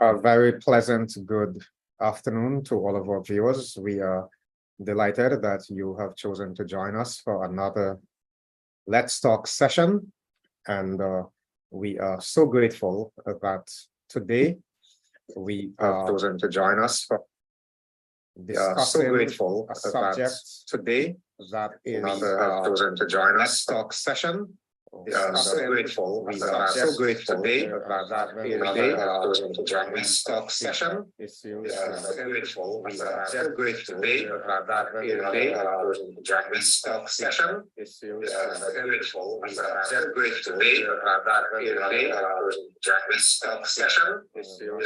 A very pleasant good afternoon to all of our viewers. We are delighted that you have chosen to join us for another Let's Talk session. And we are so grateful that today we have chosen to join us for discussing a subject today that is chosen to join us. Let's Talk session. We are so grateful. We are so grateful today that to join this talk session. We are so grateful. We are so grateful today that to join this talk session. We are so grateful. We are so grateful today that to join this talk session. We are so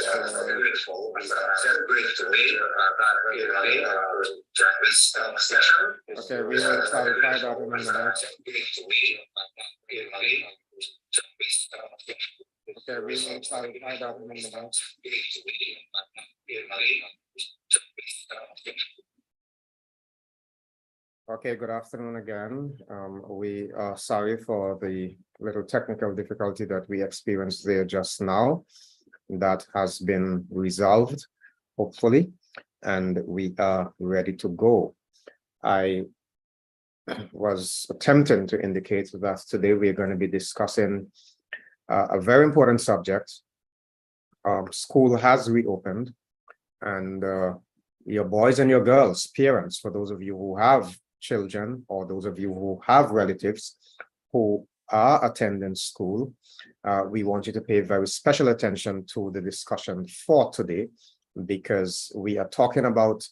grateful. We are so grateful today that to join this talk session. Okay, we will clarify that in a minute. Okay, we will clarify that in a minute. Okay, good afternoon again. We are sorry for the little technical difficulty that we experienced there just now. That has been resolved, hopefully, and we are ready to go. I was attempting to indicate that today we're going to be discussing a very important subject. School has reopened, and your boys and your girls, parents, for those of you who have children or those of you who have relatives who are attending school, we want you to pay very special attention to the discussion for today, because we are talking about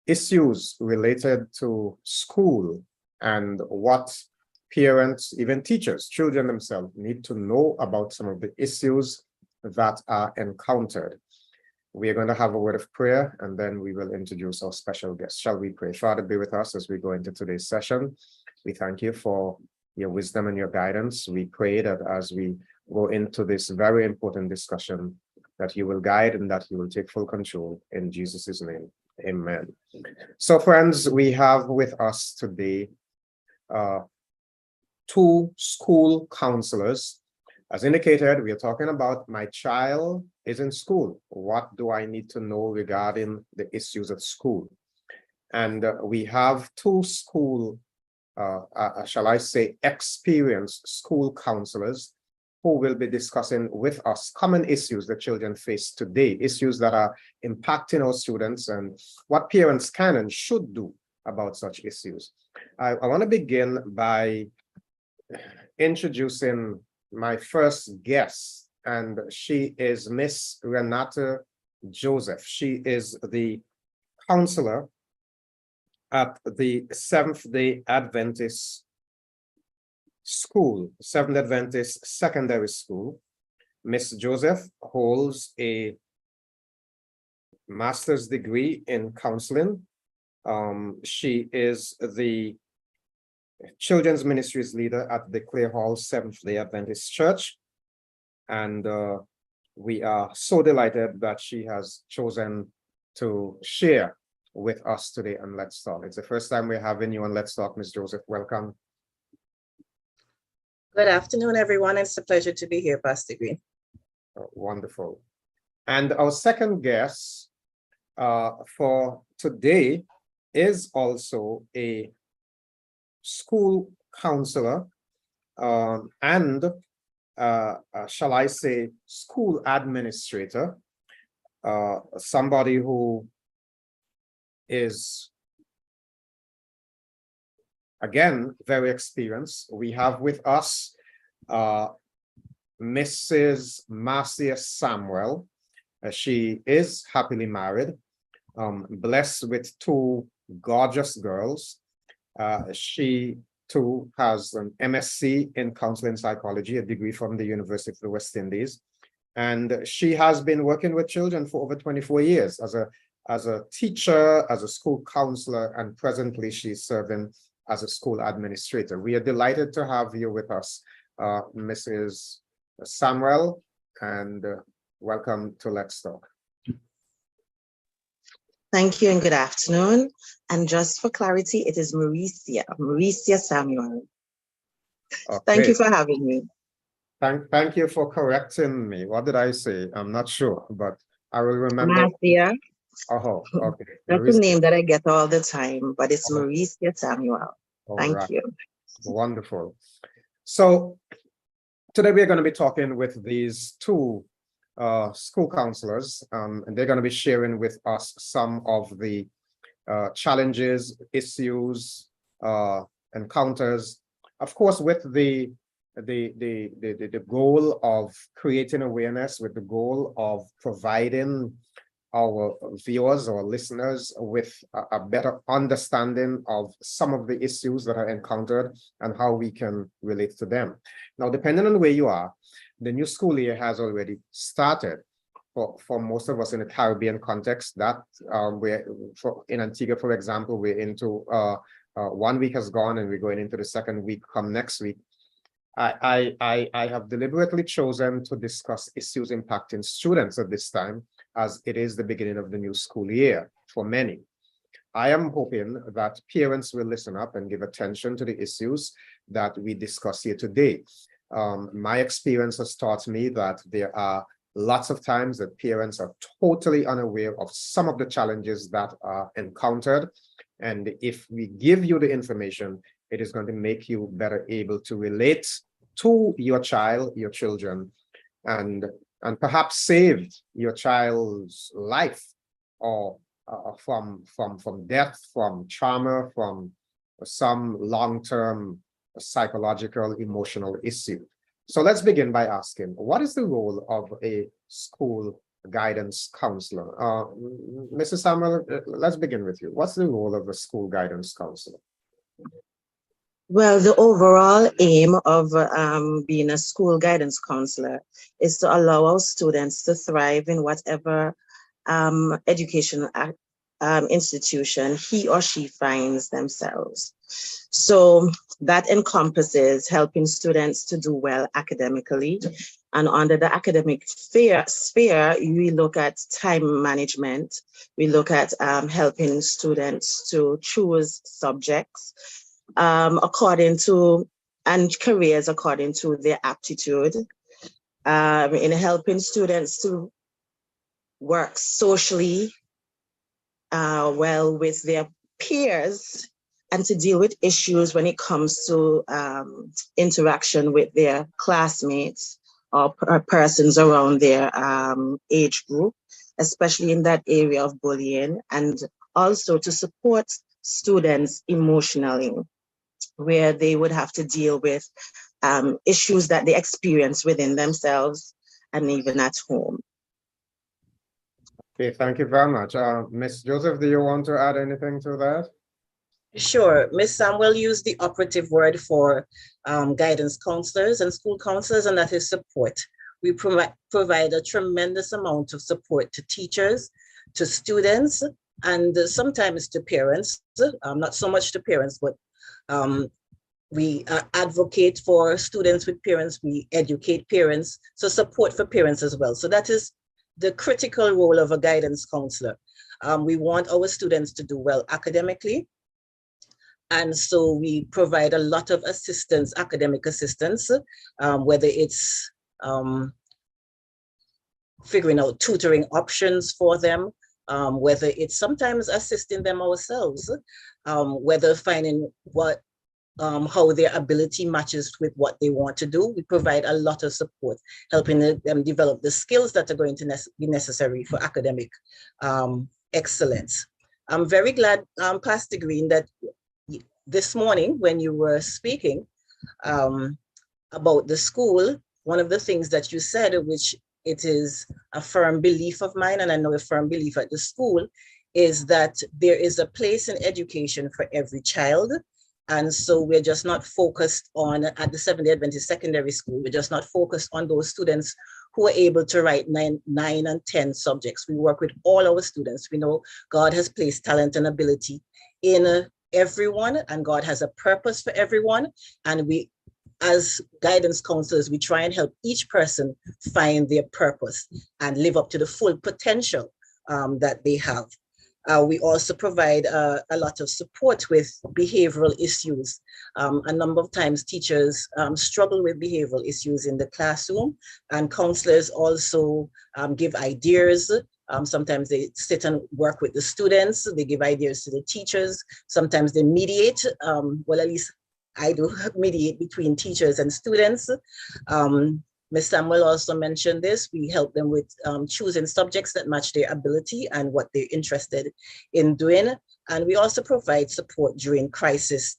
issues related to school and what parents, even teachers, children themselves need to know about some of the issues that are encountered. We are going to have a word of prayer, and then we will introduce our special guest. Shall we pray? Father, be with us as we go into today's session. We thank you for your wisdom and your guidance. We pray that as we go into this very important discussion, that you will guide and that you will take full control. In Jesus' name, amen. So, friends, we have with us today two school counselors. As indicated, we are talking about my child is in school. What do I need to know regarding the issues at school? And we have two school, shall I say, experienced school counselors who will be discussing with us common issues that children face today, issues that are impacting our students and what parents can and should do about such issues. I want to begin by introducing my first guest, and she is Miss Renata Joseph. She is the counselor at the Seventh-day Adventist School, Seventh Adventist Secondary School. Miss Joseph holds a master's degree in counseling. She is the Children's Ministries leader at the Clare Hall Seventh-day Adventist Church. And we are so delighted that she has chosen to share with us today on Let's Talk. It's the first time we're having you on Let's Talk, Ms. Joseph. Welcome. Good afternoon, everyone. It's a pleasure to be here, Pastor Greene. Wonderful. And our second guest for today is also a school counselor and shall I say school administrator, somebody who is again very experienced. We have with us Mrs. Marcia Samuel. She is happily married, blessed with two gorgeous girls. She too has an MSc in counseling psychology, a degree from the University of the West Indies. And she has been working with children for over 24 years as a teacher, as a school counselor, and presently she's serving as a school administrator. We are delighted to have you with us, Mrs. Samuel, and welcome to Let's Talk. Thank you and good afternoon. And just for clarity, it is Mauricia Samuel. Okay. Thank you for having me. Thank you for correcting me. What did I say? I'm not sure, but I will remember. Marcia. Oh, okay. That's a name that I get all the time, but it's Mauricia Samuel. Thank you. Wonderful. So today we're going to be talking with these two school counselors, and they're going to be sharing with us some of the challenges, issues, encounters, of course, with the goal of creating awareness, with the goal of providing our viewers or listeners with a better understanding of some of the issues that are encountered and how we can relate to them. Now, depending on where you are, the new school year has already started. For most of us in the Caribbean context, that in Antigua, for example, we're into 1 week has gone and we're going into the second week come next week. I have deliberately chosen to discuss issues impacting students at this time, as it is the beginning of the new school year for many. I am hoping that parents will listen up and give attention to the issues that we discuss here today. My experience has taught me that there are lots of times that parents are totally unaware of some of the challenges that are encountered. And if we give you the information, it is going to make you better able to relate to your child, your children, and perhaps save your child's life or from death, from trauma, from some long-term psychological, emotional issue. So let's begin by asking, what is the role of a school guidance counselor? Mrs. Samuel, let's begin with you. What's the role of a school guidance counselor? Well, the overall aim of being a school guidance counselor is to allow our students to thrive in whatever educational institution he or she finds themselves. So that encompasses helping students to do well academically. And under the academic sphere, we look at time management. We look at helping students to choose subjects according to, and careers according to their aptitude, in helping students to work socially well with their peers and to deal with issues when it comes to interaction with their classmates or persons around their age group, especially in that area of bullying, and also to support students emotionally, where they would have to deal with issues that they experience within themselves and even at home. Okay, thank you very much. Ms. Joseph, do you want to add anything to that? Sure. Ms. Samuel used the operative word for guidance counselors and school counselors, and that is support. We provide a tremendous amount of support to teachers, to students, and sometimes to parents. Not so much to parents, but we advocate for students with parents. We educate parents, so support for parents as well. So that is the critical role of a guidance counselor. We want our students to do well academically. And so we provide a lot of assistance, academic assistance, whether it's figuring out tutoring options for them, whether it's sometimes assisting them ourselves, whether finding how their ability matches with what they want to do. We provide a lot of support, helping them develop the skills that are going to be necessary for academic excellence. I'm very glad, Pastor Greene, that this morning when you were speaking about the school, one of the things that you said, which it is a firm belief of mine, and I know a firm belief at the school, is that there is a place in education for every child. And so we're just not focused on, at the Seventh-day Adventist Secondary School, we're just not focused on those students who are able to write 9 and 10 subjects. We work with all our students. We know God has placed talent and ability in everyone, and God has a purpose for everyone. And we, as guidance counselors, we try and help each person find their purpose and live up to the full potential that they have. We also provide a lot of support with behavioral issues. A number of times teachers struggle with behavioral issues in the classroom, and counselors also give ideas. Sometimes they sit and work with the students, they give ideas to the teachers, sometimes they mediate, well, at least I do mediate between teachers and students. Ms. Samuel also mentioned this. We help them with choosing subjects that match their ability and what they're interested in doing. And we also provide support during crisis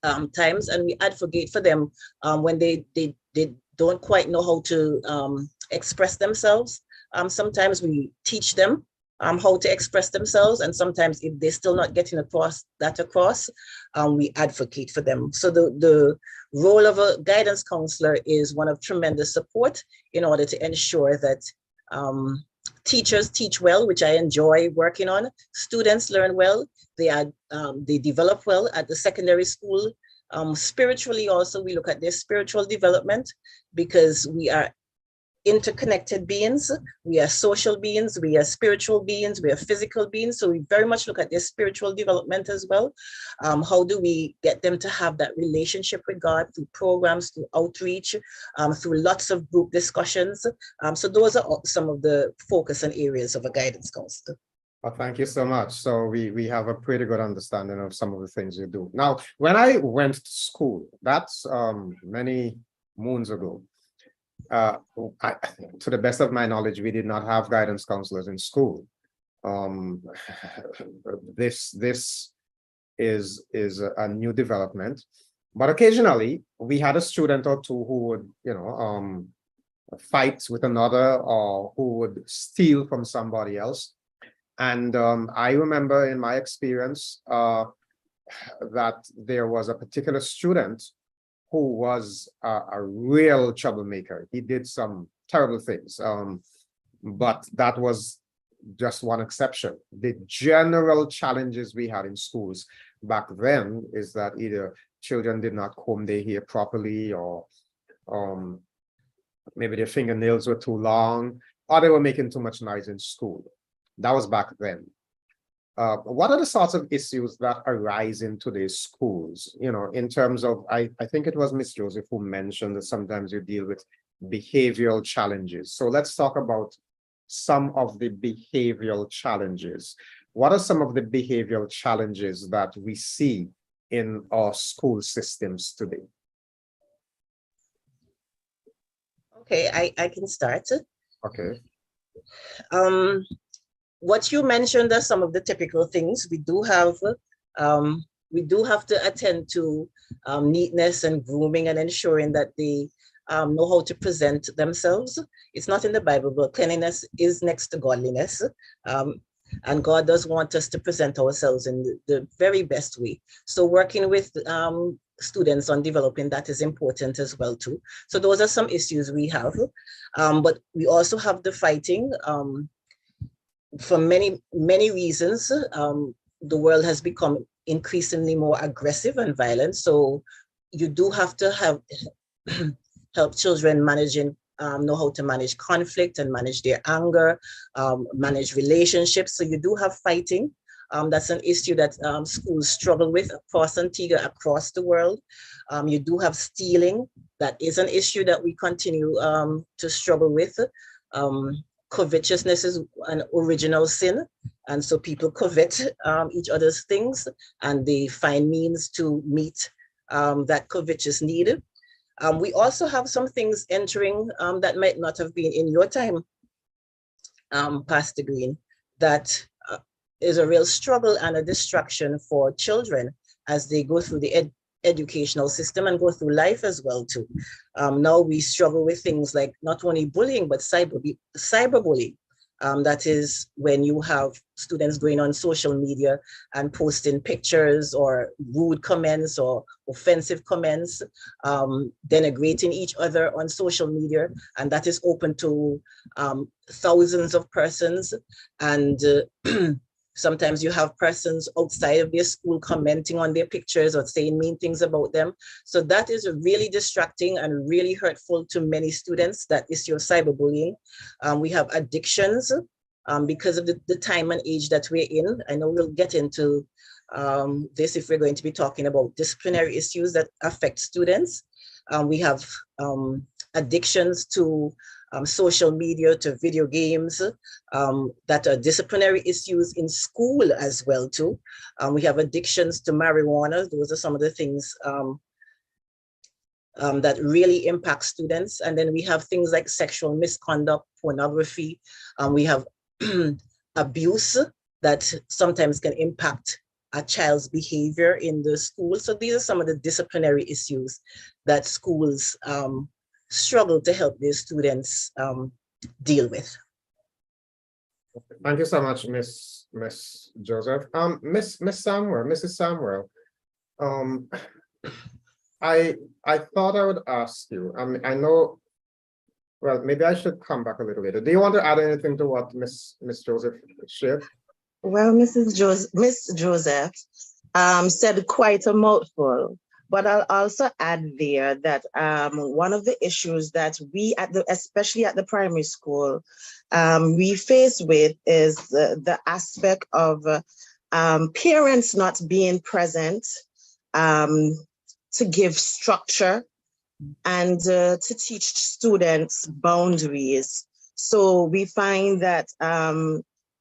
times, and we advocate for them when they don't quite know how to express themselves. Sometimes we teach them how to express themselves, and sometimes if they're still not getting across, we advocate for them. So the role of a guidance counselor is one of tremendous support in order to ensure that teachers teach well, which I enjoy working on. Students learn well. They develop well at the secondary school. Spiritually also, we look at their spiritual development, because we are interconnected beings. We are social beings, we are spiritual beings, we are physical beings. So we very much look at their spiritual development as well. How do we get them to have that relationship with God through programs, through outreach, through lots of group discussions. So those are some of the focus and areas of a guidance counselor. Well, thank you so much. So we have a pretty good understanding of some of the things you do. Now, when I went to school, that's many moons ago, to the best of my knowledge, we did not have guidance counselors in school. This is a new development, but occasionally we had a student or two who would, fight with another, or who would steal from somebody else. And I remember in my experience that there was a particular student who was a real troublemaker. He did some terrible things, but that was just one exception. The general challenges we had in schools back then is that either children did not comb their hair properly, or maybe their fingernails were too long, or they were making too much noise in school. That was back then. What are the sorts of issues that arise in today's schools? In terms of, I think it was Miss Joseph who mentioned that sometimes you deal with behavioral challenges. So let's talk about some of the behavioral challenges. What are some of the behavioral challenges that we see in our school systems today? Okay, I can start. Okay. What you mentioned are some of the typical things. We do have to attend to neatness and grooming, and ensuring that they know how to present themselves. It's not in the Bible, but cleanliness is next to godliness. And God does want us to present ourselves in the very best way. So working with students on developing that is important as well too. So those are some issues we have. But we also have the fighting. For many reasons, the world has become increasingly more aggressive and violent. So you do have to have help children know how to manage conflict and manage their anger, manage relationships. So you do have fighting. That's an issue that schools struggle with across Antigua, across the world. You do have stealing. That is an issue that we continue to struggle with. Covetousness is an original sin, and so people covet each other's things, and they find means to meet that covetous need. We also have some things entering that might not have been in your time, Pastor Greene, that is a real struggle and a distraction for children as they go through the educational system and go through life as well too. Now we struggle with things like not only bullying, but cyberbullying. That is when you have students going on social media and posting pictures or rude comments or offensive comments, denigrating each other on social media, and that is open to thousands of persons. And sometimes you have persons outside of their school commenting on their pictures or saying mean things about them. So that is really distracting and really hurtful to many students. That is your cyberbullying. We have addictions. because of the time and age that we're in. I know we'll get into this if we're going to be talking about disciplinary issues that affect students. We have addictions to social media, to video games, that are disciplinary issues in school as well too. We have addictions to marijuana. Those are some of the things that really impact students. And then we have things like sexual misconduct, pornography. We have abuse that sometimes can impact a child's behavior in the school. So these are some of the disciplinary issues that schools struggle to help their students deal with. Thank you so much, Miss Joseph. Mrs. Samuel, I thought I would ask you. I know. Well, maybe I should come back a little later. Do you want to add anything to what Miss Joseph shared? Well, Miss Joseph said quite a mouthful, but I'll also add there that one of the issues that we especially at the primary school, we face with is the aspect of parents not being present to give structure and to teach students boundaries. So we find that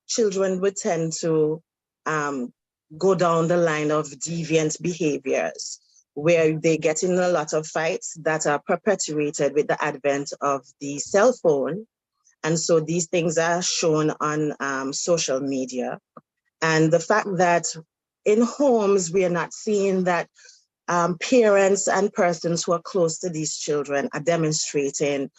children would tend to go down the line of deviant behaviors, where they get in a lot of fights that are perpetuated with the advent of the cell phone. And so these things are shown on social media. And the fact that in homes, we are not seeing that parents and persons who are close to these children are demonstrating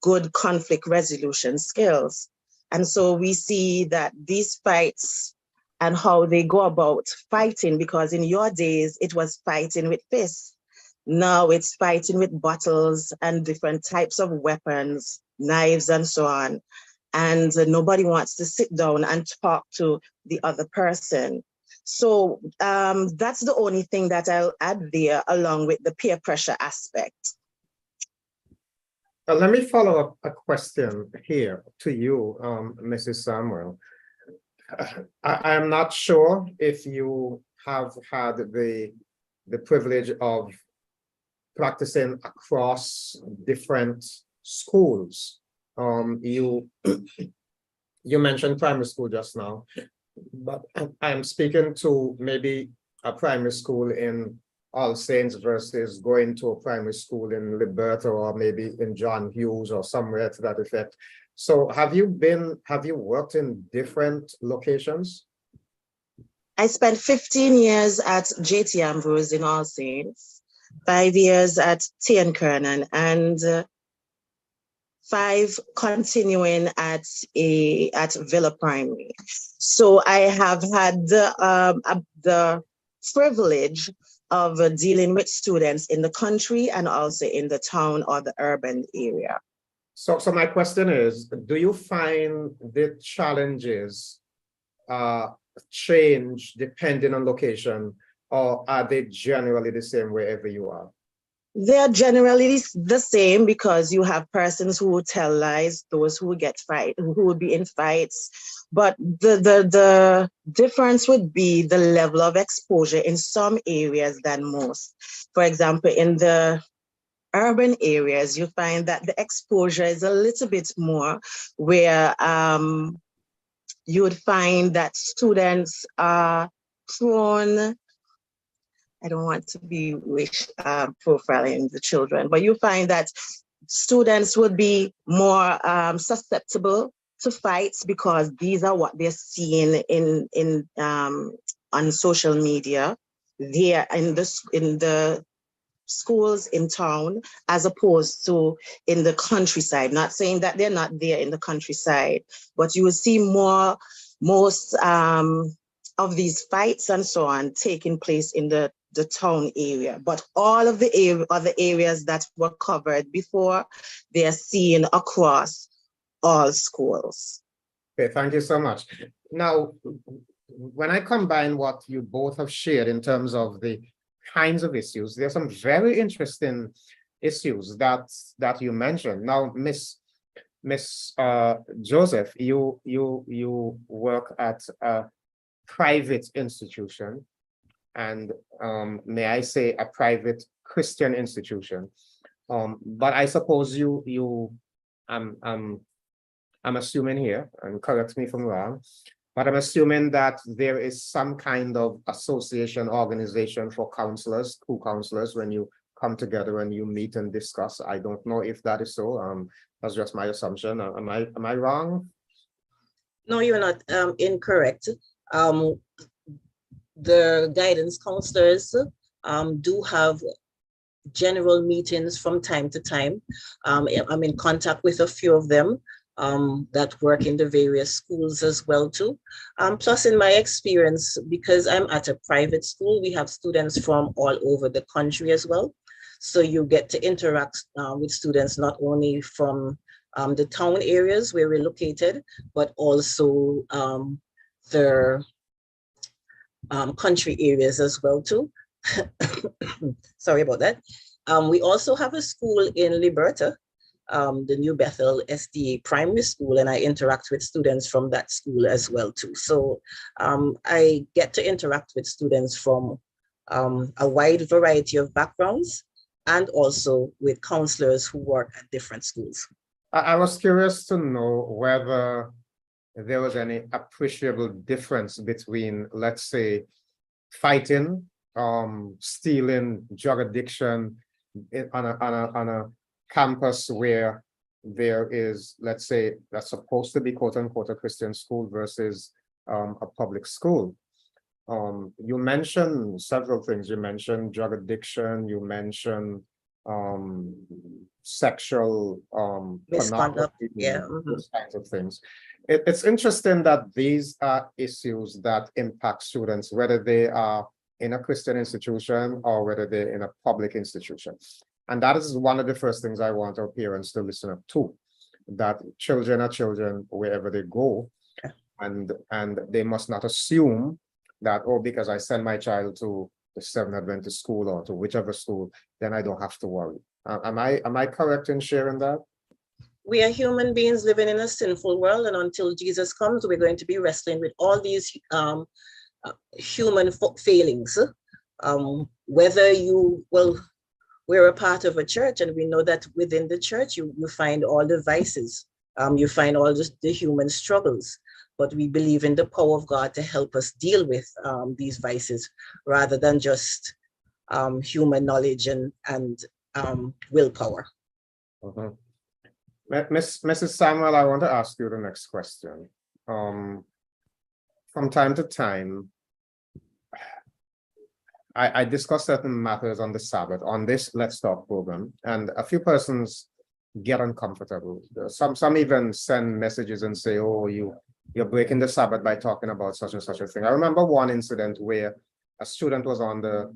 good conflict resolution skills. And so we see that these fights and how they go about fighting, because in your days, it was fighting with fists. Now it's fighting with bottles and different types of weapons, knives, and so on. And nobody wants to sit down and talk to the other person. So that's the only thing that I'll add there, along with the peer pressure aspect. Let me follow up a question here to you, Mrs. Samuel. I am not sure if you have had the privilege of practicing across different schools. You mentioned primary school just now, but I'm speaking to maybe a primary school in All Saints versus going to a primary school in Liberta or maybe in John Hughes or somewhere to that effect. So have you worked in different locations? I spent 15 years at JT Ambrose in All Saints, 5 years at T.N. Kernan, and 5 continuing at Villa Primary. So I have had the privilege of dealing with students in the country and also in the town or the urban area. So my question is, do you find the challenges change depending on location, or are they generally the same wherever you are? They're generally the same, because you have persons who will tell lies, those who will who will be in fights. But the difference would be the level of exposure in some areas than most. For example, in the urban areas, you find that the exposure is a little bit more, where you would find that students are prone. I don't want to be profiling the children, but you find that students would be more susceptible to fights, because these are what they're seeing on social media. They're in the schools in town, as opposed to in the countryside. Not saying that they're not there in the countryside, but you will see most of these fights and so on taking place in the town area. But all of the other areas that were covered before, they are seen across all schools. Okay, thank you so much. Now, when I combine what you both have shared in terms of the kinds of issues, there are some very interesting issues that you mentioned. Now, Miss Miss Joseph, you work at a private institution, and may I say a private Christian institution. But I suppose I'm assuming here, and correct me if I'm wrong, but I'm assuming that there is some kind of association, organization for counselors, school counselors, when you come together and you meet and discuss. I don't know if that is so. That's just my assumption. Am I wrong? No, you're not incorrect. The guidance counselors do have general meetings from time to time. I'm in contact with a few of them that work in the various schools as well too. Plus in my experience, because I'm at a private school, we have students from all over the country as well. So you get to interact with students not only from the town areas where we're located, but also the country areas as well too. Sorry about that. We also have a school in Liberta, the New Bethel SDA Primary School, and I interact with students from that school as well too. So I get to interact with students from a wide variety of backgrounds, and also with counselors who work at different schools. I was curious to know whether there was any appreciable difference between, let's say, fighting, stealing, drug addiction on a campus where there is, let's say, that's supposed to be quote unquote a Christian school versus a public school. You mentioned several things. You mentioned drug addiction, you mentioned sexual Misconduct, pornography, yeah. those kinds of things. It's interesting that these are issues that impact students, whether they are in a Christian institution or whether they're in a public institution. And that is one of the first things I want our parents to listen up to, that children are children wherever they go, and they must not assume that, oh, because I send my child to the Seventh Adventist school or to whichever school, then I don't have to worry. Am I correct in sharing that? We are human beings living in a sinful world, and until Jesus comes, we're going to be wrestling with all these human failings. Whether we're a part of a church, and we know that within the church, you find all the vices, you find all the human struggles, but we believe in the power of God to help us deal with these vices rather than just human knowledge and willpower. Mrs. Samuel, I want to ask you the next question. From time to time, I discuss certain matters on the Sabbath, on this Let's Talk program, and a few persons get uncomfortable. Some even send messages and say, oh, you're breaking the Sabbath by talking about such and such a thing. I remember one incident where a student was on the,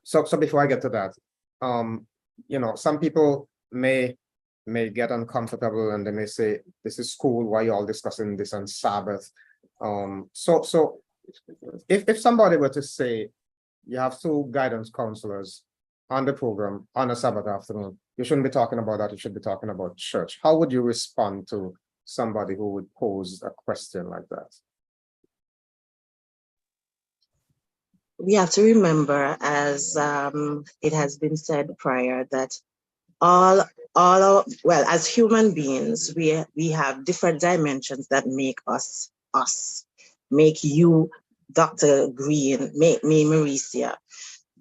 so before I get to that, some people may get uncomfortable and they may say, this is school, why are you all discussing this on Sabbath? So if somebody were to say, you have two guidance counselors on the program on a Sabbath afternoon, you shouldn't be talking about that, you should be talking about church. How would you respond to somebody who would pose a question like that? We have to remember, as it has been said prior, that as human beings, we have different dimensions that make us us, make you Dr. Greene, make me Mauricia.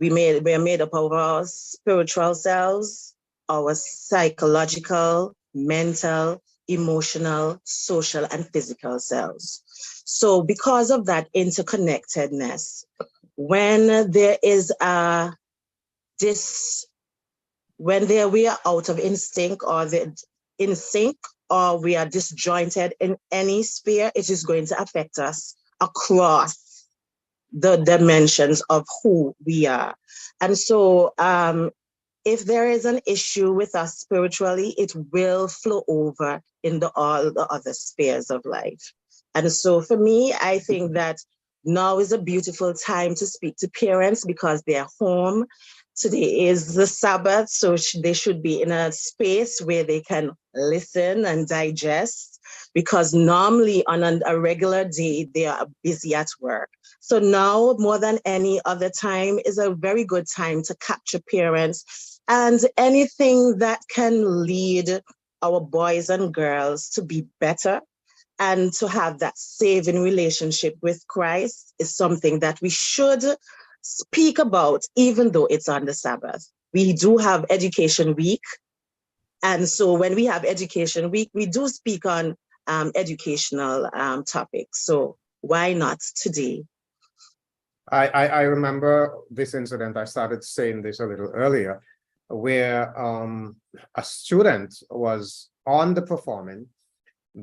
We are made up of our spiritual selves, our psychological, mental, emotional, social, and physical selves. So because of that interconnectedness, when there is we are out of instinct or in sync, or we are disjointed in any sphere, it is going to affect us across the dimensions of who we are. And so if there is an issue with us spiritually, it will flow over into all the other spheres of life. And so for me, I think that now is a beautiful time to speak to parents because they're home, Today is the Sabbath, so they should be in a space where they can listen and digest, because normally on a regular day, they are busy at work. So now more than any other time is a very good time to capture parents and anything that can lead our boys and girls to be better and to have that saving relationship with Christ is something that we should speak about, even though it's on the Sabbath. We do have Education Week. And so when we have Education Week, we do speak on educational topics. So why not today? I remember this incident. I started saying this a little earlier, where a student was underperforming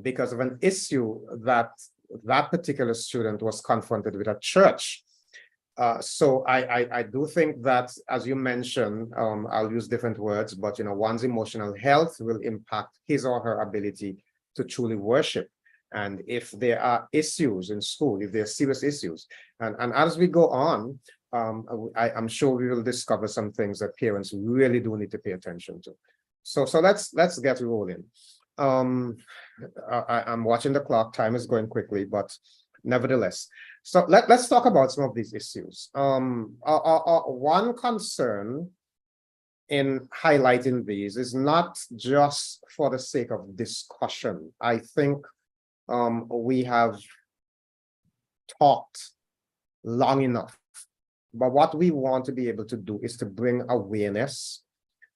because of an issue that that particular student was confronted with at church. So I do think that, as you mentioned, I'll use different words, but one's emotional health will impact his or her ability to truly worship. And if there are issues in school, if there are serious issues, and as we go on, I'm sure we will discover some things that parents really do need to pay attention to. So let's get rolling. I'm watching the clock. Time is going quickly, but nevertheless. So let's talk about some of these issues. One concern in highlighting these is not just for the sake of discussion. I think we have talked long enough, but what we want to be able to do is to bring awareness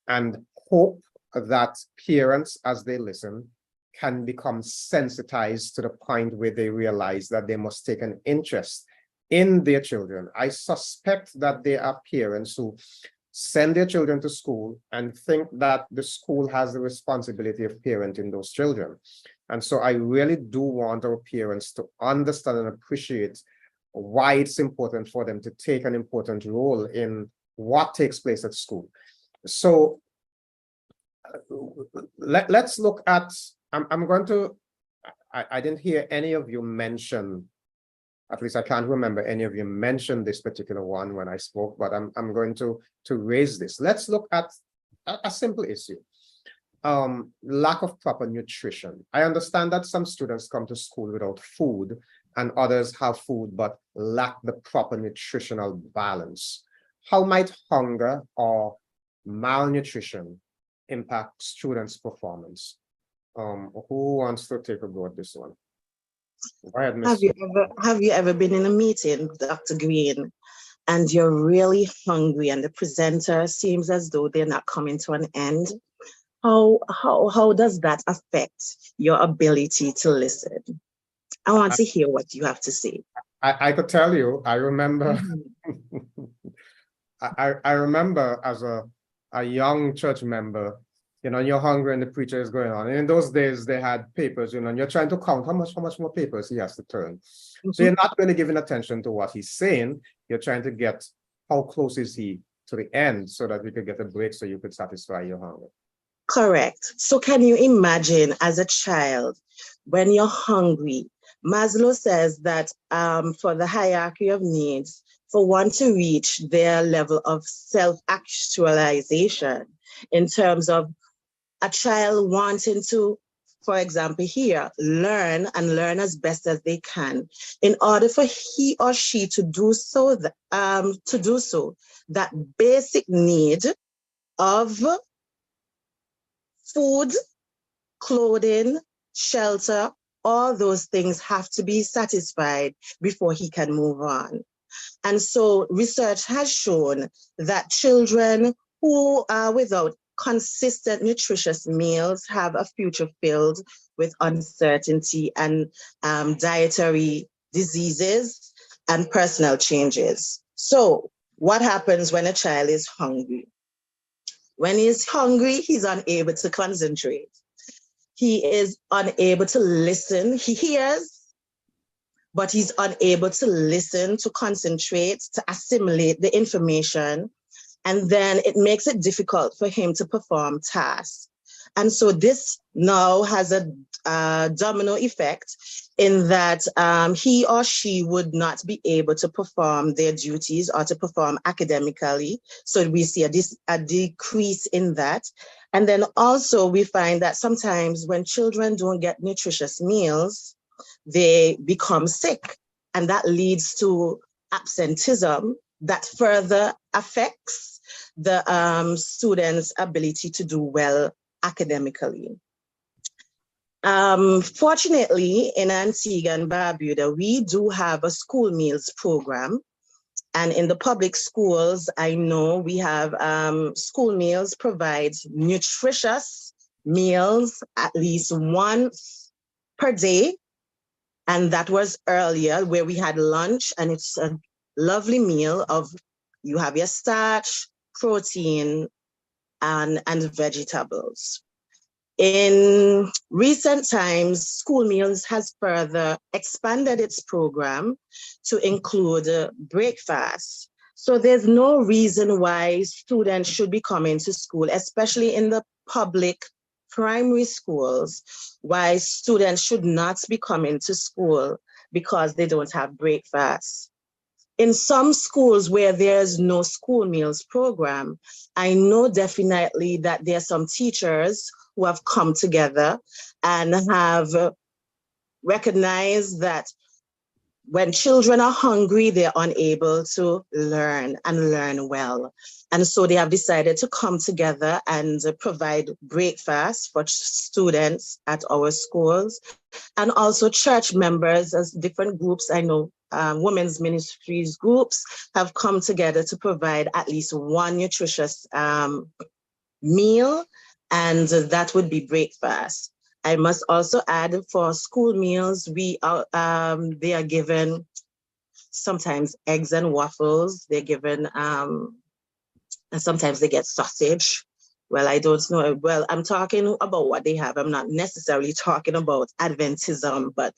and hope that parents, as they listen, can become sensitized to the point where they realize that they must take an interest in their children. I suspect that there are parents who send their children to school and think that the school has the responsibility of parenting those children. And so I really do want our parents to understand and appreciate why it's important for them to take an important role in what takes place at school. So let's look at, I'm going to, I didn't hear any of you mention, at least I can't remember any of you mention this particular one when I spoke, but I'm going to raise this. Let's look at a simple issue. Lack of proper nutrition. I understand that some students come to school without food and others have food but lack the proper nutritional balance. How might hunger or malnutrition impact students' performance? Who wants to take a go at this one? Go ahead, Ms. Have you ever been in a meeting, Dr. Greene, and you're really hungry and the presenter seems as though they're not coming to an end? How does that affect your ability to listen? I want to hear what you have to say. I could tell you, I remember, I remember as a young church member, you're hungry and the preacher is going on. And in those days, they had papers, and you're trying to count how much more papers he has to turn. So you're not really giving attention to what he's saying. You're trying to get how close is he to the end so that we could get a break so you could satisfy your hunger. Correct. So can you imagine as a child, when you're hungry, Maslow says that for the hierarchy of needs, for one to reach their level of self-actualization in terms of a child wanting to, for example, here, learn as best as they can. In order for he or she to do so, that basic need of food, clothing, shelter, all those things have to be satisfied before he can move on. And so research has shown that children who are without consistent nutritious meals have a future filled with uncertainty and dietary diseases and personal changes. So what happens when a child is hungry? When he's hungry, he's unable to concentrate. He is unable to listen. He hears, but he's unable to listen, to concentrate, to assimilate the information. And then it makes it difficult for him to perform tasks. And so this now has a domino effect in that he or she would not be able to perform their duties or to perform academically. So we see a decrease in that. And then also we find that sometimes when children don't get nutritious meals, they become sick, and that leads to absenteeism that further affects the students' ability to do well academically. Fortunately, in Antigua and Barbuda, we do have a school meals program. And in the public schools, I know we have school meals provides nutritious meals at least once per day. And that was earlier where we had lunch, and it's a lovely meal of, you have your starch, protein, and vegetables. In recent times, school meals has further expanded its program to include breakfast. So there's no reason why students should be coming to school, especially in the public primary schools, why students should not be coming to school because they don't have breakfast. In some schools where there's no school meals program, I know definitely that there are some teachers who have come together and have recognized that when children are hungry, they're unable to learn and learn well. And so they have decided to come together and provide breakfast for students at our schools. And also church members as different groups, I know women's ministries groups have come together to provide at least one nutritious meal, and that would be breakfast. I must also add, for school meals, they are given sometimes eggs and waffles. They're given, and sometimes they get sausage. Well, I don't know. Well, I'm talking about what they have. I'm not necessarily talking about Adventism, but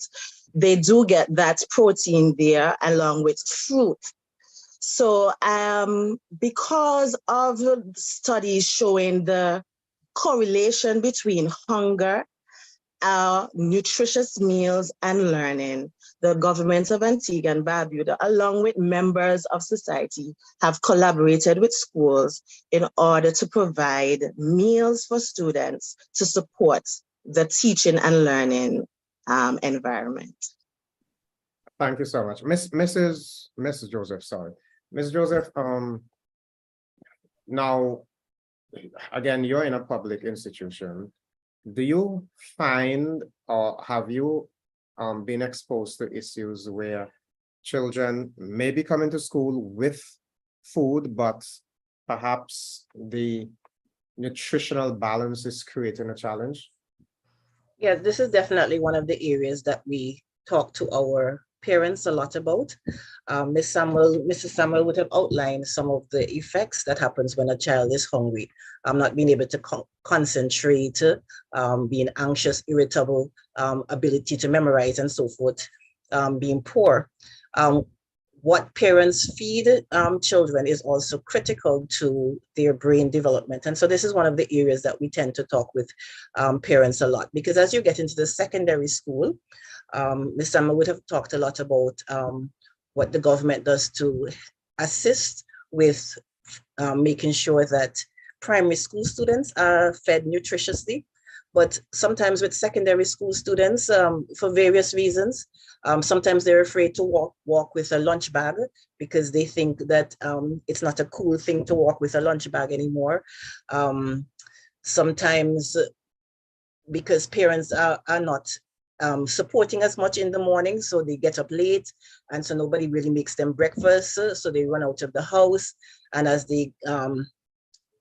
they do get that protein there along with fruit. So because of studies showing the correlation between hunger, nutritious meals, and learning, the government of Antigua and Barbuda, along with members of society, have collaborated with schools in order to provide meals for students to support the teaching and learning environment. Thank you so much. Mrs. Joseph, sorry. Ms. Joseph, now, again, you're in a public institution. Do you find, or have you been exposed to issues where children may be coming to school with food, but perhaps the nutritional balance is creating a challenge? Yeah, this is definitely one of the areas that we talk to our parents a lot about. Mrs. Samuel would have outlined some of the effects that happens when a child is hungry. Not being able to concentrate, being anxious, irritable, ability to memorize and so forth, being poor. What parents feed children is also critical to their brain development. And so this is one of the areas that we tend to talk with parents a lot, because as you get into the secondary school, Ms. Summer would have talked a lot about what the government does to assist with making sure that primary school students are fed nutritiously. But sometimes with secondary school students, for various reasons, sometimes they're afraid to walk with a lunch bag because they think that it's not a cool thing to walk with a lunch bag anymore. Sometimes because parents are not supporting as much in the morning, so they get up late, and so nobody really makes them breakfast, so they run out of the house, and as they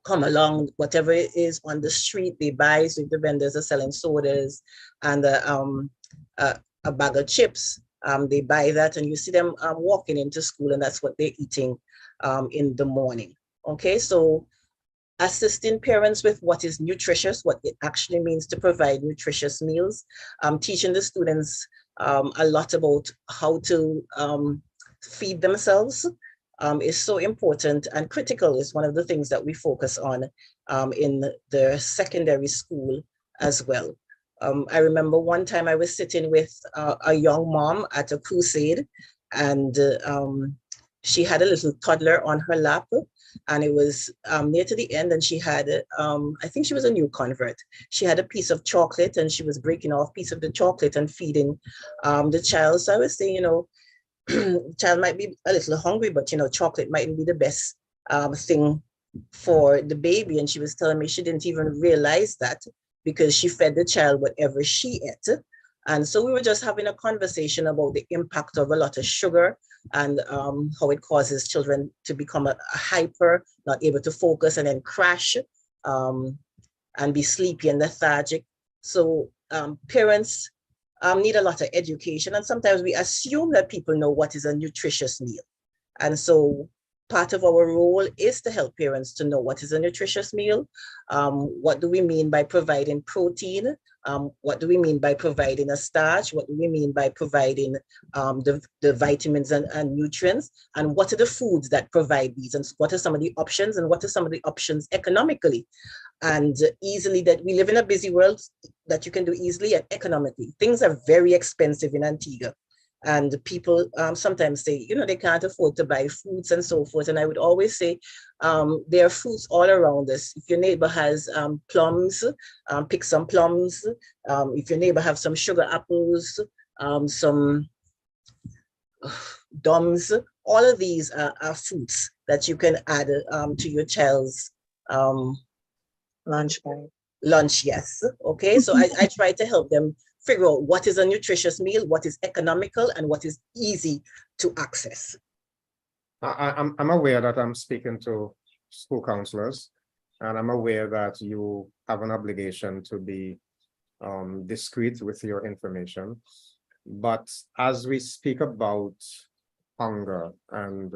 come along, whatever it is on the street, they buy. So if the vendors are selling sodas and a bag of chips, they buy that, and you see them walking into school, and that's what they're eating in the morning. Okay, so assisting parents with what is nutritious, what it actually means to provide nutritious meals, teaching the students a lot about how to feed themselves is so important and critical. Is one of the things that we focus on in the secondary school as well. I remember one time I was sitting with a young mom at a crusade, and she had a little toddler on her lap, and it was near to the end, and she had, I think she was a new convert. She had a piece of chocolate, and she was breaking off a piece of the chocolate and feeding the child. So I was saying, child might be a little hungry, but chocolate mightn't be the best thing for the baby. And she was telling me she didn't even realize that because she fed the child whatever she ate. And so we were just having a conversation about the impact of a lot of sugar and how it causes children to become a hyper, not able to focus, and then crash and be sleepy and lethargic. So parents need a lot of education, and sometimes we assume that people know what is a nutritious meal. And so part of our role is to help parents to know what is a nutritious meal. What do we mean by providing protein? What do we mean by providing a starch? What do we mean by providing the vitamins and nutrients? And what are the foods that provide these? And what are some of the options? And what are some of the options economically and easily, that we live in a busy world, that you can do easily and economically? Things are very expensive in Antigua. And people sometimes say, they can't afford to buy fruits and so forth. And I would always say, there are fruits all around us. If your neighbor has plums, pick some plums. If your neighbor have some sugar apples, some dums, all of these are fruits that you can add to your child's Lunch bag. lunch. Yes. Okay. So I try to help them figure out what is a nutritious meal, what is economical, and what is easy to access. I'm aware that I'm speaking to school counselors, and I'm aware that you have an obligation to be discreet with your information. But as we speak about hunger and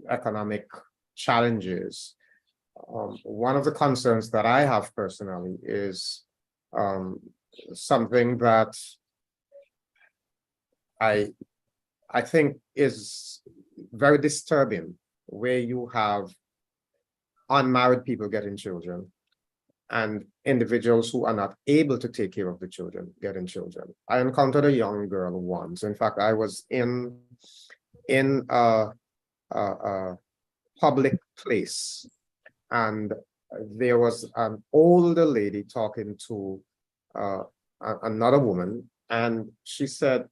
economic challenges, one of the concerns that I have personally is something that I think is very disturbing, where you have unmarried people getting children and individuals who are not able to take care of the children getting children. I encountered a young girl once. In fact, I was in a public place, and there was an older lady talking to another woman, and she said,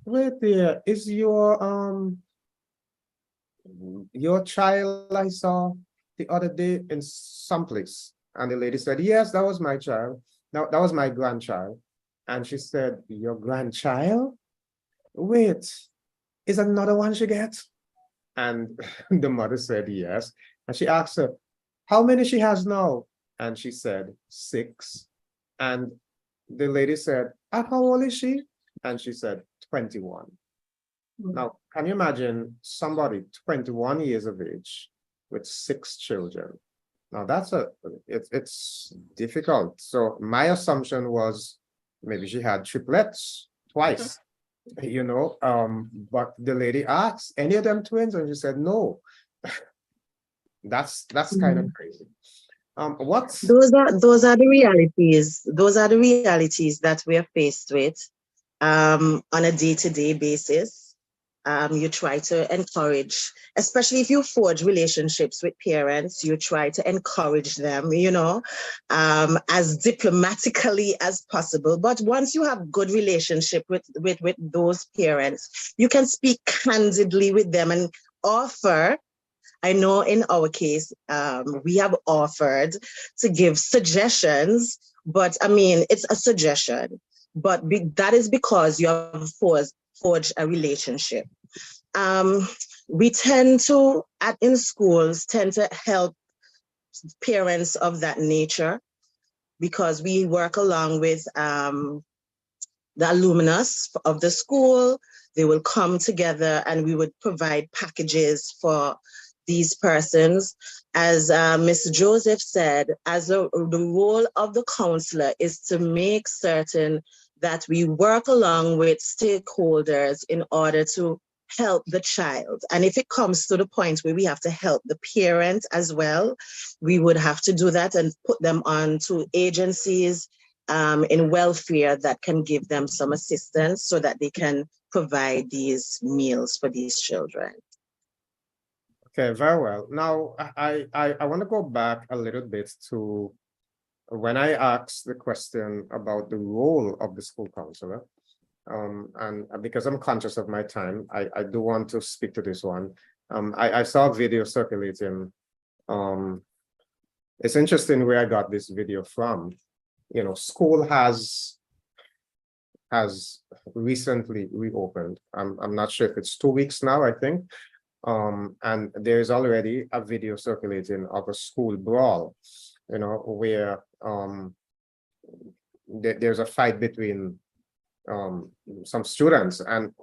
"Wait there, is your child I saw the other day in someplace?" And the lady said, "Yes, that was my child. Now that was my grandchild." And she said, "Your grandchild? Wait, is another one she gets?" And the mother said yes. And she asked her, "How many she has now?" And she said, 6. And the lady said, "And how old is she?" And she said, 21. Now, can you imagine somebody 21 years of age with 6 children? Now it's difficult. So my assumption was maybe she had triplets twice, but the lady asked, "Any of them twins?" And she said, "No." That's kind of crazy. Those are the realities. Those are the realities that we are faced with on a day-to-day basis. You try to encourage, especially if you forge relationships with parents, you try to encourage them, as diplomatically as possible. But once you have good relationship with those parents, you can speak candidly with them and offer. I know in our case, we have offered to give suggestions, but I mean, it's a suggestion, but that is because you have forged a relationship. We tend to, in schools, tend to help parents of that nature because we work along with the alumnus of the school. They will come together and we would provide packages for these persons. As Ms. Joseph said, the role of the counselor is to make certain that we work along with stakeholders in order to help the child. And if it comes to the point where we have to help the parent as well, we would have to do that and put them on to agencies in welfare that can give them some assistance so that they can provide these meals for these children. Okay, very well. Now, I want to go back a little bit to when I asked the question about the role of the school counselor. And because I'm conscious of my time, I do want to speak to this one. I saw a video circulating. It's interesting where I got this video from. You know, school has recently reopened. I'm not sure if it's 2 weeks now, I think. And there's already a video circulating of a school brawl, you know, where there's a fight between some students. And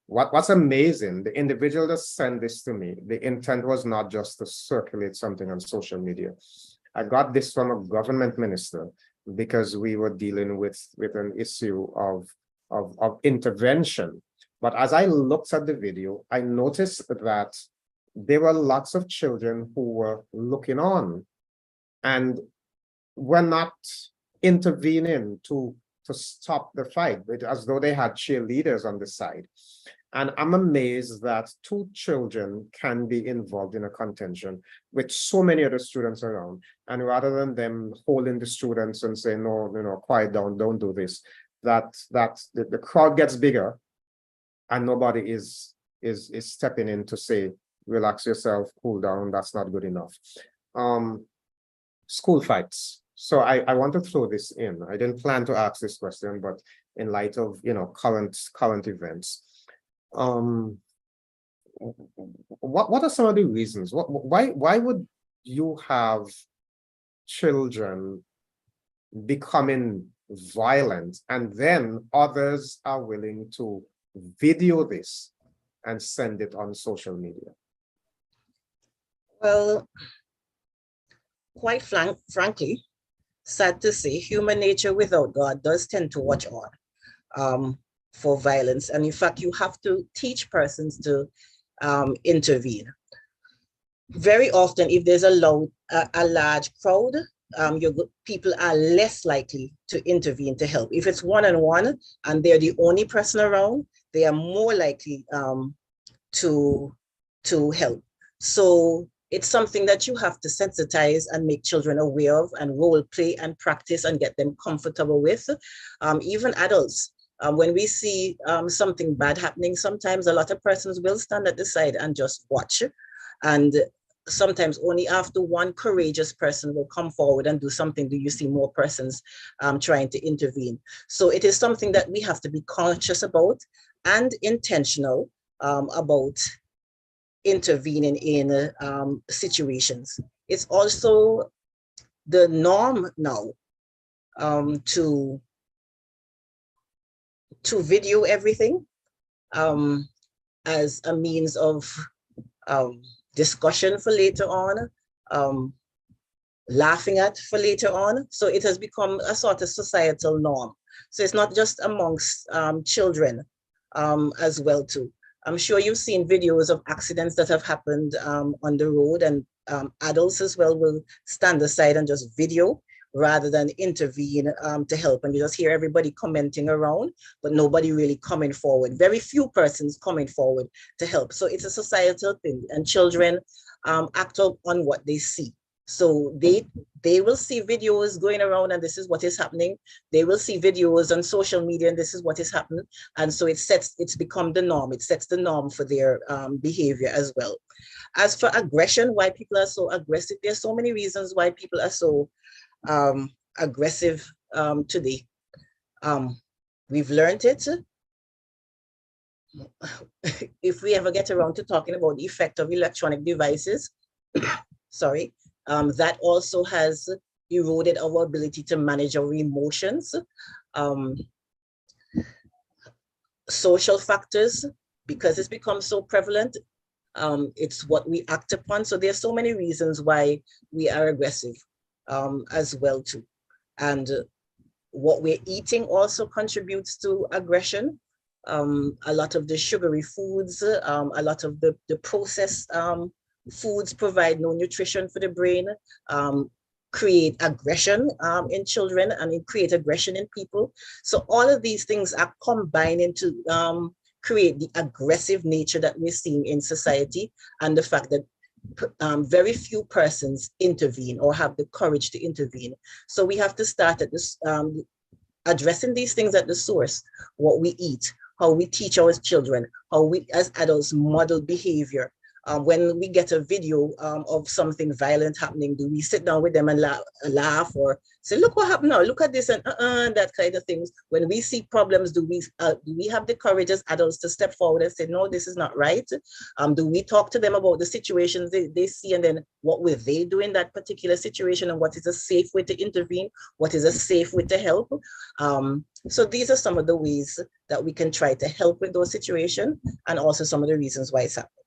what's amazing, the individual that sent this to me, the intent was not just to circulate something on social media. I got this from a government minister because we were dealing with an issue of intervention. But as I looked at the video, I noticed that there were lots of children who were looking on and were not intervening to stop the fight, as though they had cheerleaders on the side. And I'm amazed that 2 children can be involved in a contention with so many other students around. And rather than them holding the students and saying, no, you know, quiet down, don't do this, that the crowd gets bigger and nobody is stepping in to say, relax yourself, cool down, that's not good enough. School fights. So I want to throw this in. I didn't plan to ask this question, but in light of, you know, current events, what are some of the reasons? Why would you have children becoming violent and then others are willing to video this and send it on social media? Well, quite frankly, sad to say, human nature without God does tend to watch on for violence. And in fact, you have to teach persons to intervene. Very often, if there's a large crowd, people are less likely to intervene to help. If it's one-on-one and they're the only person around, they are more likely to help. So it's something that you have to sensitize and make children aware of and role play and practice and get them comfortable with. Even adults, when we see something bad happening, sometimes a lot of persons will stand at the side and just watch. And sometimes only after one courageous person will come forward and do something do you see more persons trying to intervene. So it is something that we have to be conscious about and intentional about intervening in situations. It's also the norm now to video everything as a means of discussion for later on, laughing at for later on. So it has become a sort of societal norm. So it's not just amongst children as well too. I'm sure you've seen videos of accidents that have happened on the road, and adults as well will stand aside and just video rather than intervene to help. And you just hear everybody commenting around, but nobody really coming forward. Very few persons coming forward to help. So it's a societal thing, and children act up on what they see. So they will see videos going around and this is what is happening. They will see videos on social media and this is what is happening. And so it's become the norm. It sets the norm for their behavior as well. As for aggression, why people are so aggressive, there's so many reasons why people are so aggressive today. We've learned it. If we ever get around to talking about the effect of electronic devices, sorry, that also has eroded our ability to manage our emotions. Social factors, because it's become so prevalent, it's what we act upon. So there's so many reasons why we are aggressive as well too. And what we're eating also contributes to aggression. A lot of the sugary foods, a lot of the processed foods provide no nutrition for the brain, create aggression in children, and it create aggression in people. So all of these things are combining to create the aggressive nature that we're seeing in society, and the fact that very few persons intervene or have the courage to intervene. So we have to start at this, addressing these things at the source: what we eat, how we teach our children, how we as adults model behavior. When we get a video of something violent happening, do we sit down with them and laugh or say, look what happened now, look at this, and that kind of things? When we see problems, do we have the courage as adults to step forward and say, no, this is not right? Do we talk to them about the situations they see, and then what will they do in that particular situation, and what is a safe way to intervene? What is a safe way to help? So these are some of the ways that we can try to help with those situations, and also some of the reasons why it's happening.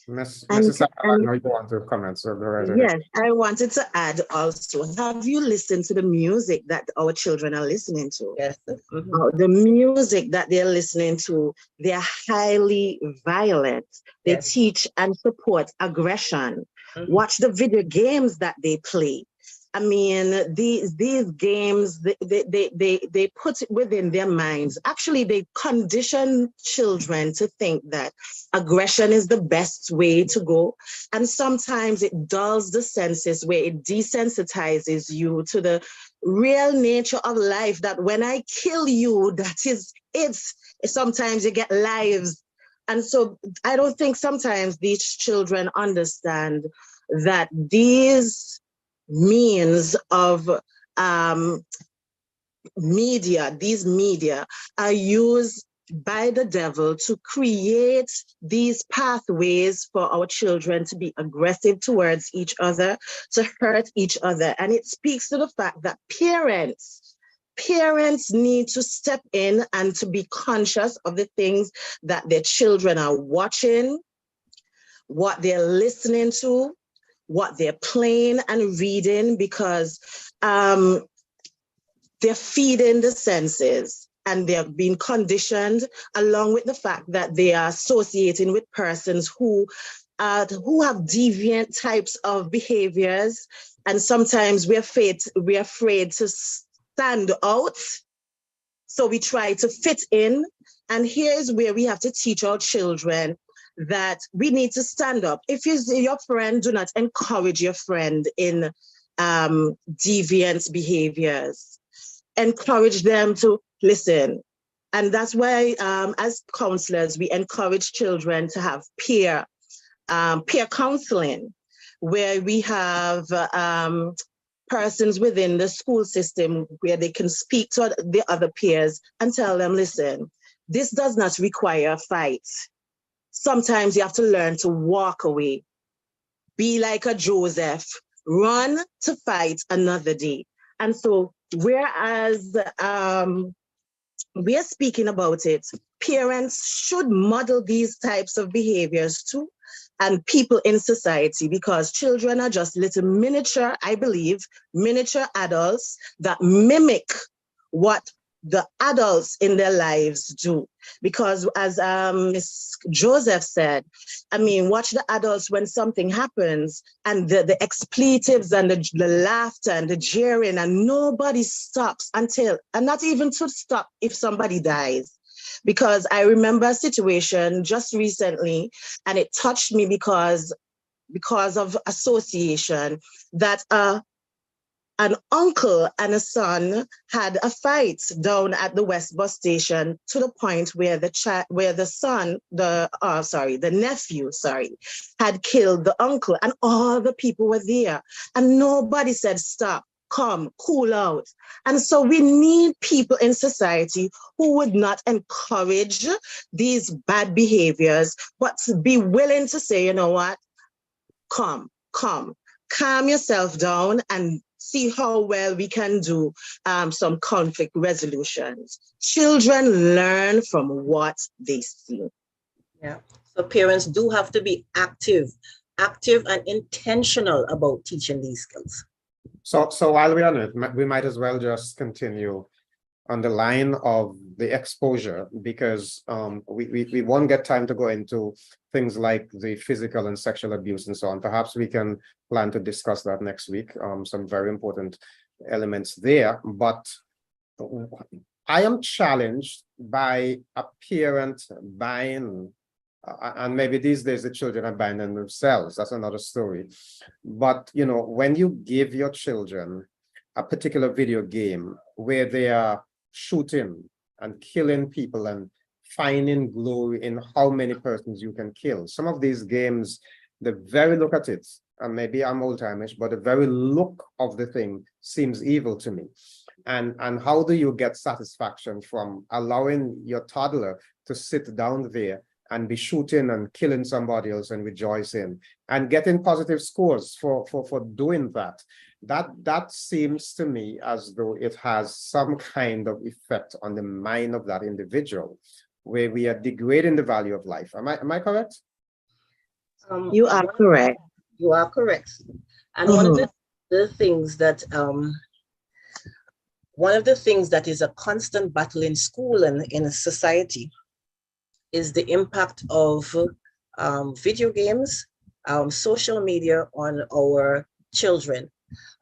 Mrs. Samuel, I know you want to comment, so go right ahead. Yes, I wanted to add also, have you listened to the music that our children are listening to? Yes. The music that they're listening to, they're highly violent. They Yes. teach and support aggression. Watch the video games that they play. I mean, these games, they put it within their minds. Actually, they condition children to think that aggression is the best way to go. And sometimes it dulls the senses, where it desensitizes you to the real nature of life, that when I kill you, that is it. Sometimes you get lives. And so I don't think sometimes these children understand that these means of these media are used by the devil to create these pathways for our children to be aggressive towards each other, to hurt each other. And it speaks to the fact that parents need to step in and to be conscious of the things that their children are watching, what they're listening to, what they're playing and reading, because they're feeding the senses, and they're being conditioned, along with the fact that they are associating with persons who have deviant types of behaviors. And sometimes we're afraid to stand out, so we try to fit in. And here's where we have to teach our children that we need to stand up. If your friend, do not encourage your friend in deviant behaviors. Encourage them to listen. And that's why, as counselors, we encourage children to have peer counseling, where we have persons within the school system where they can speak to the other peers and tell them, listen, this does not require a fight. Sometimes you have to learn to walk away. Be like a Joseph, run to fight another day. And so, whereas we are speaking about it, parents should model these types of behaviors too, and people in society, because children are just little miniature, I believe, miniature adults that mimic what the adults in their lives do. Because as Ms. Joseph said, I mean, watch the adults when something happens, and the expletives and the laughter and the jeering, and nobody stops until, and not even to stop if somebody dies. Because I remember a situation just recently, and it touched me because of association, that an uncle and a son had a fight down at the West Bus Station, to the point where the nephew had killed the uncle, and all the people were there, and nobody said stop, come, cool out. And so we need people in society who would not encourage these bad behaviors, but to be willing to say, you know what, calm yourself down and see how well we can do some conflict resolutions. Children learn from what they see. Yeah. So parents do have to be active and intentional about teaching these skills. So while we're on it, we might as well just continue on the line of the exposure, because we won't get time to go into things like the physical and sexual abuse and so on. Perhaps we can plan to discuss that next week, some very important elements there. But I am challenged by a parent buying, and maybe these days the children are buying them themselves. That's another story. But, you know, when you give your children a particular video game where they are shooting and killing people and finding glory in how many persons you can kill. Some of these games, the very look at it, and maybe I'm old-timeish, but the very look of the thing seems evil to me. And how do you get satisfaction from allowing your toddler to sit down there and be shooting and killing somebody else and rejoicing and getting positive scores for doing that? That seems to me as though it has some kind of effect on the mind of that individual, where we are degrading the value of life. Am I correct? You are correct. You are correct. And one of the things that is a constant battle in school and in society is the impact of video games, social media on our children.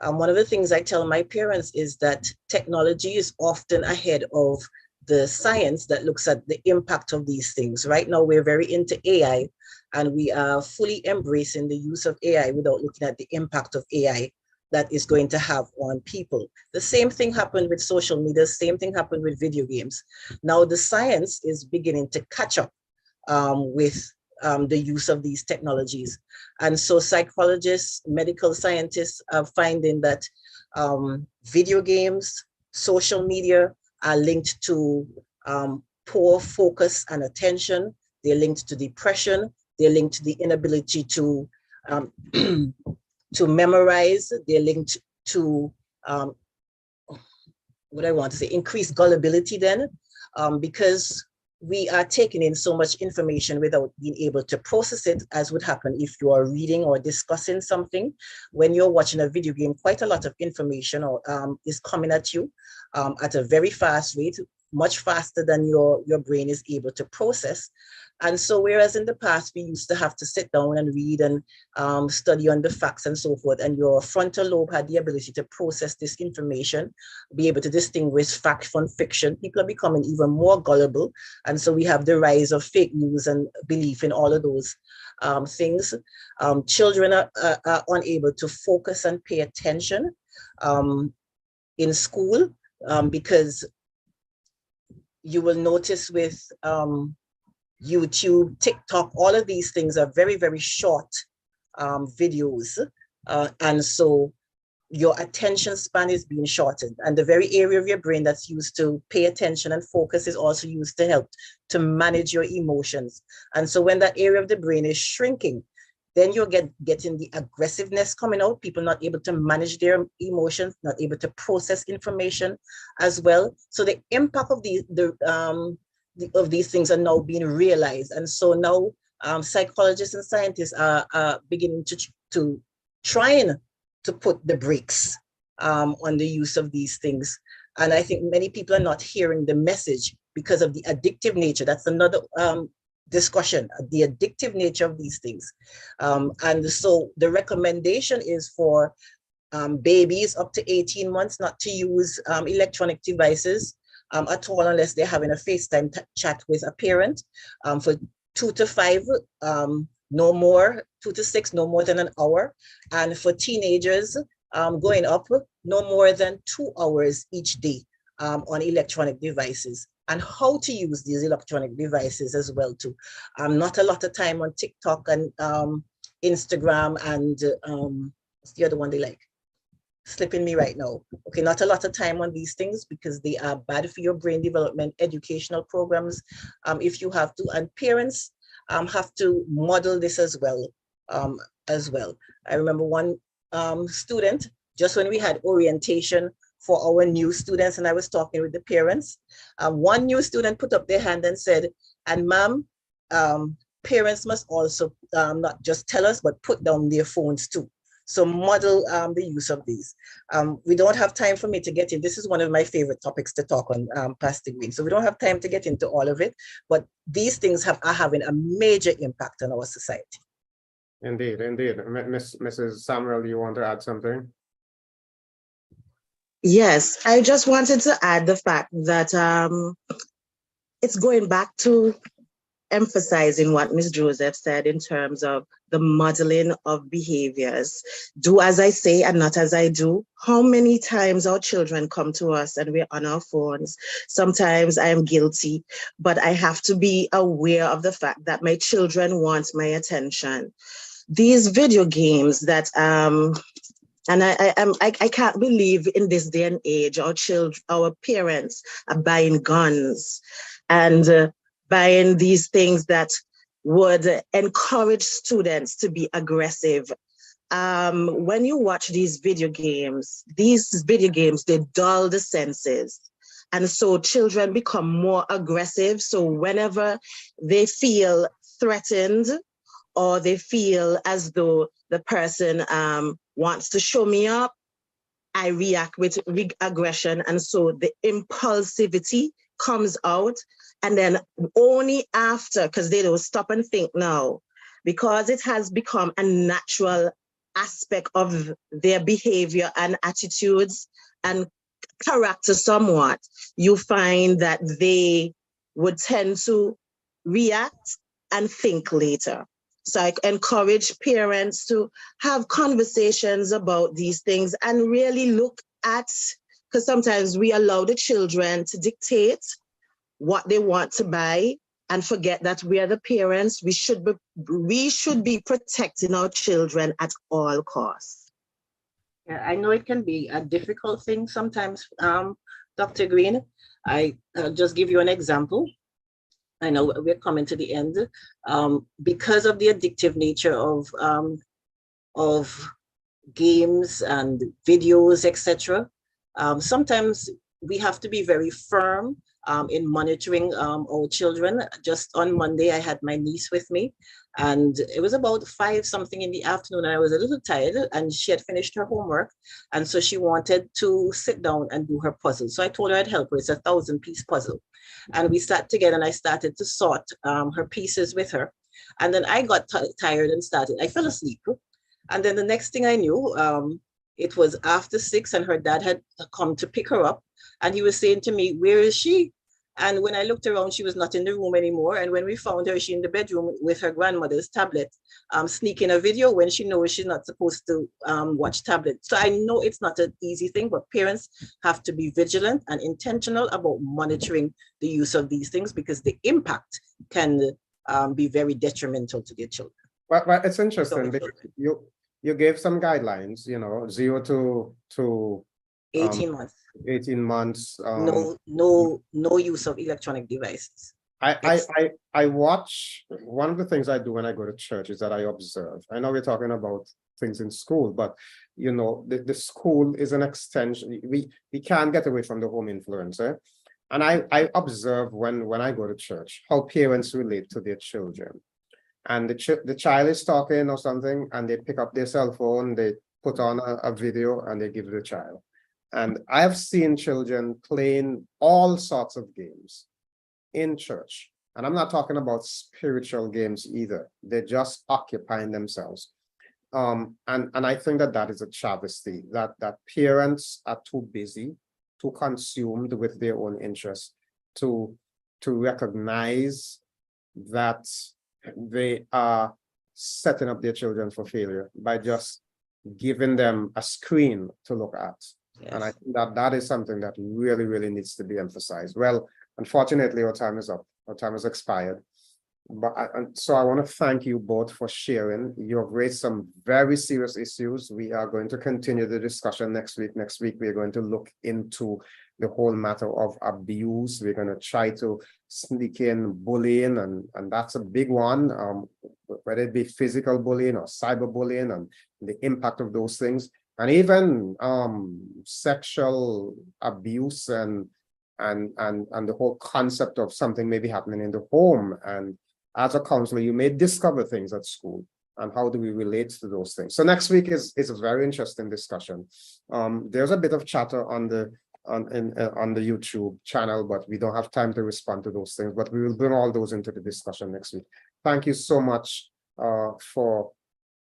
One of the things I tell my parents is that technology is often ahead of the science that looks at the impact of these things. Right now, we're very into AI, and we are fully embracing the use of AI without looking at the impact of AI that is going to have on people. The same thing happened with social media, same thing happened with video games. Now the science is beginning to catch up with the use of these technologies. And so psychologists, medical scientists are finding that video games, social media are linked to poor focus and attention. They're linked to depression. They're linked to the inability to to memorize. They're linked to increased gullibility then, because we are taking in so much information without being able to process it, as would happen if you are reading or discussing something. When you're watching a video game, quite a lot of information is coming at you at a very fast rate, much faster than your brain is able to process. And so whereas in the past, we used to have to sit down and read and study on the facts and so forth, and your frontal lobe had the ability to process this information, be able to distinguish fact from fiction, people are becoming even more gullible. And so we have the rise of fake news and belief in all of those things. Children are unable to focus and pay attention in school because you will notice with YouTube, TikTok, all of these things are very, very short videos. And so your attention span is being shortened. And the very area of your brain that's used to pay attention and focus is also used to help to manage your emotions. And so when that area of the brain is shrinking, then you're getting the aggressiveness coming out, people not able to manage their emotions, not able to process information as well. So the impact of these things are now being realized. And so now psychologists and scientists are beginning to trying to put the brakes on the use of these things. And I think many people are not hearing the message because of the addictive nature. That's another discussion, the addictive nature of these things. And so the recommendation is for babies up to 18 months not to use electronic devices at all unless they're having a FaceTime chat with a parent. For 2 to 5, no more, 2 to 6, no more than an hour. And for teenagers going up, no more than 2 hours each day on electronic devices. And how to use these electronic devices as well too. Not a lot of time on TikTok and Instagram and what's the other one they like? Slipping me right now. Okay, not a lot of time on these things because they are bad for your brain development, educational programs, if you have to, and parents have to model this as well. I remember one student, just when we had orientation for our new students, and I was talking with the parents, one new student put up their hand and said, and ma'am, parents must also not just tell us, but put down their phones too. So model the use of these. We don't have time for me to get in. This is one of my favorite topics to talk on, Pastor Greene. So we don't have time to get into all of it, but these things are having a major impact on our society. Indeed, indeed. Mrs. Samuel, you want to add something? Yes, I just wanted to add the fact that it's going back to emphasizing what Ms. Joseph said in terms of the modeling of behaviors. Do as I say and not as I do. How many times our children come to us and we're on our phones? Sometimes I am guilty, but I have to be aware of the fact that my children want my attention. These video games that and I can't believe in this day and age our parents are buying guns and buying these things that would encourage students to be aggressive. When you watch these video games, they dull the senses. And so children become more aggressive. So whenever they feel threatened or they feel as though the person wants to show me up, I react with aggression. And so the impulsivity comes out. And then only after, because they don't stop and think now, because it has become a natural aspect of their behavior and attitudes and character somewhat, you find that they would tend to react and think later. So I encourage parents to have conversations about these things and really look at, because sometimes we allow the children to dictate what they want to buy and forget that we are the parents. We should be protecting our children at all costs. Yeah, I know it can be a difficult thing sometimes, Dr. Greene. I'll just give you an example. I know we're coming to the end. Because of the addictive nature of games and videos, etc., sometimes we have to be very firm in monitoring our children. Just on Monday, I had my niece with me, and it was about 5 something in the afternoon, and I was a little tired, and she had finished her homework, and so she wanted to sit down and do her puzzle. So I told her I'd help her. It's a 1,000-piece puzzle, and we sat together, and I started to sort her pieces with her, and then I got tired and I fell asleep, and then the next thing I knew, it was after 6, and her dad had come to pick her up, and he was saying to me, "Where is she?" And when I looked around, she was not in the room anymore. And when we found her, she in the bedroom with her grandmother's tablet, sneaking a video when she knows she's not supposed to watch tablet. So I know it's not an easy thing, but parents have to be vigilant and intentional about monitoring the use of these things, because the impact can be very detrimental to their children. Well, it's interesting because you gave some guidelines, 0 to 18 months. 18 months. No use of electronic devices. I watch. One of the things I do when I go to church is that I observe. I know we're talking about things in school, but the school is an extension. We can't get away from the home influence, eh? And I observe when I go to church how parents relate to their children. And the child is talking or something, and they pick up their cell phone, they put on a video, and they give the child. And I have seen children playing all sorts of games in church. And I'm not talking about spiritual games either. They're just occupying themselves. And I think that is a travesty, that parents are too busy, too consumed with their own interests to recognize that they are setting up their children for failure by just giving them a screen to look at. Yes. And I think that is something that really, really needs to be emphasized. Well, unfortunately, our time is up. Our time has expired. But so I want to thank you both for sharing. You have raised some very serious issues. We are going to continue the discussion next week. Next week, we're going to look into the whole matter of abuse. We're going to try to sneak in bullying, and that's a big one, whether it be physical bullying or cyberbullying and the impact of those things. And even sexual abuse and the whole concept of something maybe happening in the home. And as a counselor, you may discover things at school and how do we relate to those things? So next week is a very interesting discussion. There's a bit of chatter on the YouTube channel, but we don't have time to respond to those things. But we will bring all those into the discussion next week. Thank you so much for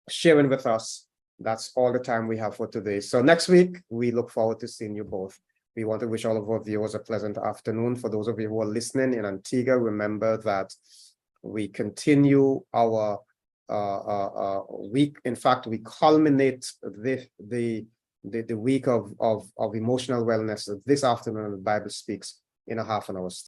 sharing with us. That's all the time we have for today. So next week, we look forward to seeing you both. We want to wish all of our viewers a pleasant afternoon. For those of you who are listening in Antigua, remember that we continue our week. In fact, we culminate the week of emotional wellness this afternoon. The Bible Speaks in a half an hour.